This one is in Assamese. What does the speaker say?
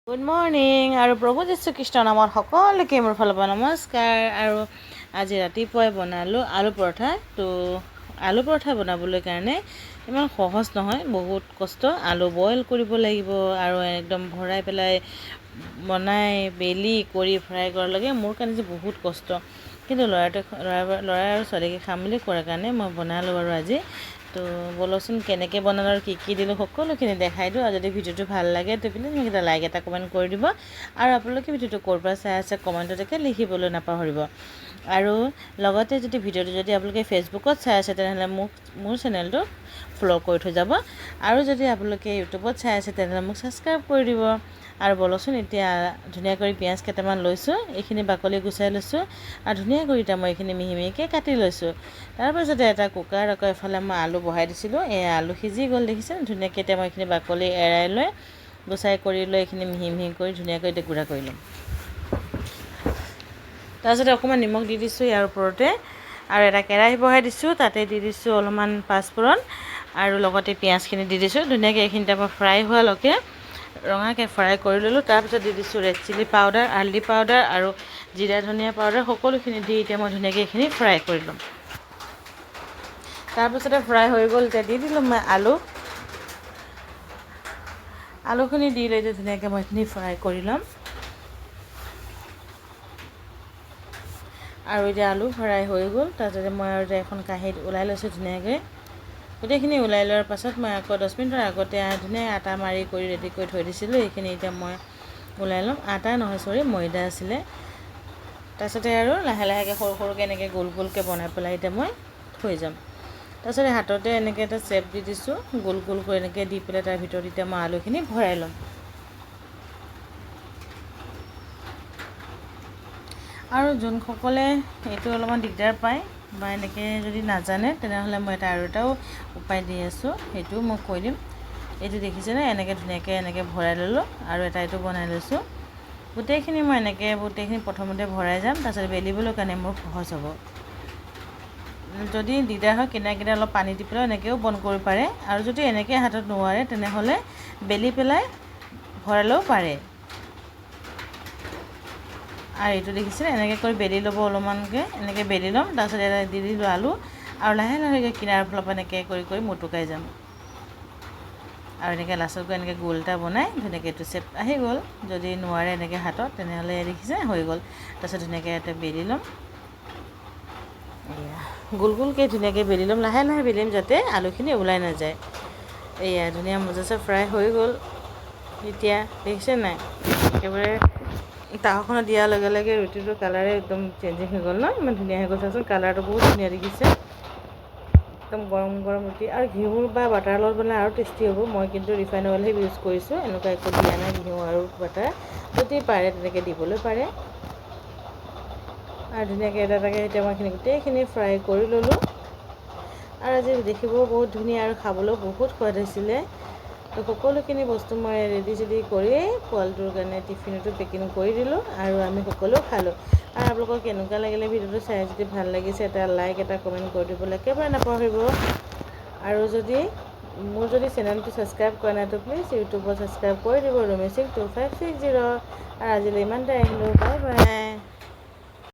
গুড মৰ্ণিং আৰু প্ৰভু যীশু খ্ৰীষ্টৰ নামত সকলোকে মোৰ ফালৰ পৰা নমস্কাৰ। আৰু আজি ৰাতিপুৱাই বনালোঁ আলু পৰঠা। তো আলু পৰঠা বনাবলৈ কাৰণে ইমান সহজ নহয়, বহুত কষ্ট। আলু বইল কৰিব লাগিব আৰু একদম ভৰাই পেলাই বনাই বেলি কৰি ফ্ৰাই কৰালৈকে মোৰ কাৰণে যে বহুত কষ্ট। কিন্তু ল'ৰা আৰু ছোৱালীকে খাম বুলি কোৱাৰ কাৰণে মই বনালোঁ আৰু আজি। তো ব'লকচোন কেনেকৈ বনালোঁ আৰু কি দিলোঁ সকলোখিনি দেখাই দিওঁ। আৰু যদি ভিডিঅ'টো ভাল লাগে তো প্লিজ মোক এটা লাইক এটা কমেণ্ট কৰি দিব। আৰু আপোনালোকে ভিডিঅ'টো ক'ৰ পৰা চাই আছে কমেণ্টতে লিখিবলৈ নাপাহৰিব। আৰু লগতে যদি ভিডিঅ'টো যদি আপোনালোকে ফেচবুকত চাই আছে তেনেহ'লে মোৰ চেনেলটো ফ'ল' কৰি থৈ যাব। আৰু যদি আপোনালোকে ইউটিউবত চাই আছে তেনেহ'লে মোক ছাবস্ক্ৰাইব কৰি দিব। আৰু ব'লকচোন এতিয়া ধুনীয়াকৈ পিঁয়াজ কেইটামান লৈছোঁ, এইখিনি বাকলি গুচাই লৈছোঁ আৰু ধুনীয়াকৈ এতিয়া মই এইখিনি মিহি মিহিকৈ কাটি লৈছোঁ। তাৰপিছতে এটা কুকাৰ আকৌ এফালে মই আলু বহাই দিছিলোঁ। এই আলু সিজি গ'ল দেখিছে ধুনীয়াকৈ। এতিয়া মই এইখিনি বাকলি এৰাই লৈ গুচাই কৰি লৈ এইখিনি মিহি মিহি কৰি ধুনীয়াকৈ এতিয়া গুড়া কৰি ল'ম। তাৰপিছতে অকণমান নিমখ দি দিছোঁ ইয়াৰ ওপৰতে। আৰু এটা কেৰাহী বহাই দিছোঁ, তাতে দি দিছোঁ অলপমান পাঁচফোৰণ আৰু লগতে পিঁয়াজখিনি দি দিছোঁ। ধুনীয়াকৈ এইখিনি তাৰপৰা ফ্ৰাই হোৱালৈকে ৰঙাকৈ ফ্ৰাই কৰি ল'লোঁ। তাৰপিছত দি দিছোঁ ৰেড চিলি পাউডাৰ, হালধি পাউডাৰ আৰু জিৰা ধনিয়া পাউডাৰ সকলোখিনি দি এতিয়া মই ধুনীয়াকৈ এইখিনি ফ্ৰাই কৰি ল'ম। তাৰপিছতে ফ্ৰাই হৈ গ'ল, এতিয়া দি দিলোঁ মই আলুখিনি দি লৈ এতিয়া ধুনীয়াকৈ মই এইখিনি ফ্ৰাই কৰি ল'ম। আৰু এতিয়া আলু ফ্ৰাই হৈ গ'ল। তাৰপিছতে মই আৰু এতিয়া এখন কাঁহীত ওলাই লৈছোঁ ধুনীয়াকৈ। গোটেইখিনি ওলাই লোৱাৰ পাছত মই আকৌ 10 মিনিটৰ আগতে ধুনীয়াকৈ আটা মাৰি কৰি ৰেডি কৰি থৈ দিছিলোঁ। এইখিনি এতিয়া মই ওলাই ল'ম। আটা নহয় ময়দা আছিলে। তাৰপিছতে আৰু লাহে লাহেকৈ সৰু সৰুকৈ এনেকৈ গোল গোলকৈ বনাই পেলাই এতিয়া মই থৈ যাম। তাৰপিছতে হাততে এনেকৈ এটা চেপ দি দিছোঁ, গোল গোল কৰি এনেকৈ দি পেলাই তাৰ ভিতৰত এতিয়া মই আলুখিনি ভৰাই ল'ম। আৰু যোনসকলে এইটো অলপমান দিগদাৰ পায় বা এনেকৈ যদি নাজানে তেনেহ'লে মই আৰু এটাও উপায় দি আছোঁ, সেইটোও মই কৈ দিম। এইটো দেখিছেনে এনেকৈ ধুনীয়াকৈ এনেকৈ ভৰাই ল'লোঁ আৰু এটা এইটো বনাই লৈছোঁ। গোটেইখিনি মই গোটেইখিনি প্ৰথমতে ভৰাই যাম, তাৰপিছত বেলিবলৈ কাৰণে মোৰ সহজ হ'ব। যদি দিগদাৰ হয় কিনাৰে অলপ পানী দি পেলাই এনেকৈও বন্ধ কৰিব পাৰে। আৰু যদি এনেকৈ হাতত নোৱাৰে তেনেহ'লে বেলি পেলাই ভৰালেও পাৰে। আৰু এইটো দেখিছে এনেকৈ কৰি বেলি ল'ব, অলপমানকৈ এনেকৈ বেলি ল'ম। তাৰপিছত এটা দি দিলোঁ আলু আৰু লাহে লাহেকৈ কিনাৰৰ ফালৰ পৰা এনেকৈ কৰি কৰি মটুকাই যাম। আৰু এনেকৈ লাষ্টত গৈ এনেকৈ গোল এটা বনাই ধুনীয়াকৈ এইটো চেপ আহি গ'ল। যদি নোৱাৰে এনেকৈ হাতত তেনেহ'লে দেখিছে হৈ গ'ল। তাৰপিছত ধুনীয়াকৈ এটা বেলি ল'ম। এয়া গোল গোলকৈ ধুনীয়াকৈ বেলি ল'ম, লাহে লাহে বেলিম যাতে আলুখিনি ওলাই নাযায়। এয়া ধুনীয়া মজাছে ফ্ৰাই হৈ গ'ল। এতিয়া দেখিছে নাই একেবাৰে তাৱাখনত দিয়াৰ লগে লগে ৰুটিটোৰ কালাৰে একদম চেঞ্জিং হৈ গ'ল ন, ইমান ধুনীয়া হৈ গ'ল। চাচোন কালাৰটো বহুত ধুনীয়া দেখিছে, একদম গৰম গৰম ৰুটি। আৰু ঘিউ বা বাটাৰ লগত বনালে আৰু টেষ্টি হ'ব। মই কিন্তু ৰিফাইন অইলহে ইউজ কৰিছোঁ, এনেকুৱা একো দিয়া নাই ঘিউ আৰু বাটাৰ। যদি পাৰে তেনেকৈ দিবলৈ পাৰে। আৰু ধুনীয়াকৈ এটা এটাকৈ এতিয়া মই গোটেইখিনি ফ্ৰাই কৰি ল'লোঁ। আৰু আজি দেখিবও বহুত ধুনীয়া আৰু খাবলৈও বহুত সোৱাদ হৈছিলে। তো সকলোখিনি বস্তু মই ৰেডি কৰি পোৱালিটোৰ কাৰণে টিফিনতো পেকিং কৰি দিলোঁ আৰু আমি সকলোৱে খালোঁ। আৰু আপোনালোকৰ কেনেকুৱা লাগিলে ভিডিঅ'টো চাই, যদি ভাল লাগিছে এটা লাইক এটা কমেণ্ট কৰি দিবলৈ একেবাৰে নাপাহৰিব। আৰু মোৰ চেনেলটো ছাবস্ক্ৰাইব কৰা নাই তো প্লিজ ইউটিউবত ছাবস্ক্ৰাইব কৰি দিব, ৰুমি 62560। আৰু আজিলৈ ইমানতে আহিলোঁ, বাই বাই।